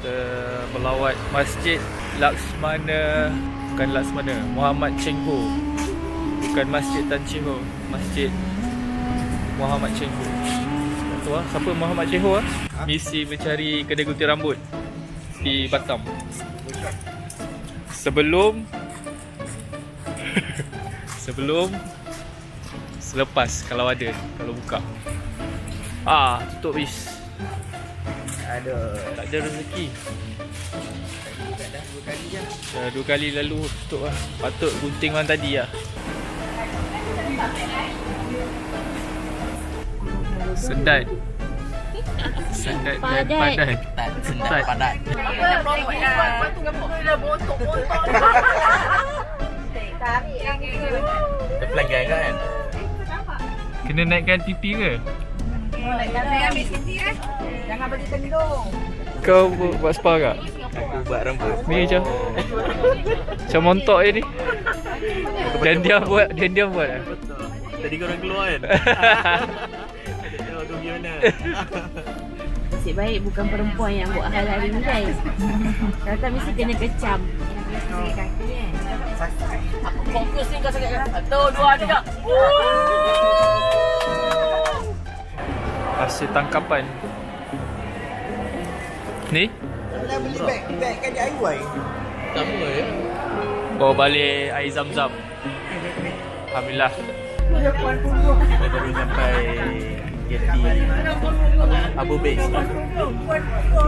Kita melawat Masjid Laksmana, bukan Laksmana, Muhammad Cheng Ho. Bukan Masjid Tan Cheng Ho, Masjid Muhammad Cheng Ho. Tu ah, siapa Muhammad Cheng Ho ah? Misi mencari kedai gunting rambut di Batam. Selepas kalau ada, kalau buka. Tutup bis. Aduh, tak ada rezeki. Dah 2 kali je. Dah 2 kali lalu tutup lah. Patut gunting malam tadi lah. Sendat dan padat. Sendat padat. Terpelanggan kan? Kena naikkan pipi ke? Ambil sini jangan bagi tendung. Kau buat spa tak? Aku buat rambut. Ni macam montok je ni. Dan dia buat lah. Tadi korang keluar kan? Tengok tu gimana. Nasib baik bukan perempuan yang buat hal hari ni guys. Kata mesti kena kecam. Aku fokus ni kau sangat. 1, 2, 3. Hasil tangkapan. Ni? Dah beli beg kan dia DIY. Sama ya? Bawa balik air zam-zam. Alhamdulillah. Kita baru sampai Getty Abu Base.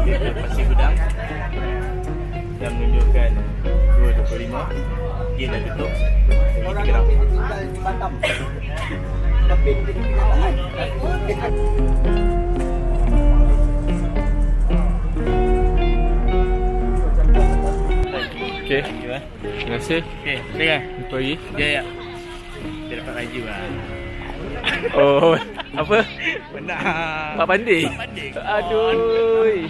Dia ada pasir gudang yang menunjukkan 2.25. Dia dah tutup. Jadi gerak. Tapi dia kenyataan. Okey. Terima kasih. Okey, dengar. Jumpa lagi. Ya. Dia dapat laju lah. Oh, apa? Benar. Pak Pandai? Pak Pandai. Aduh.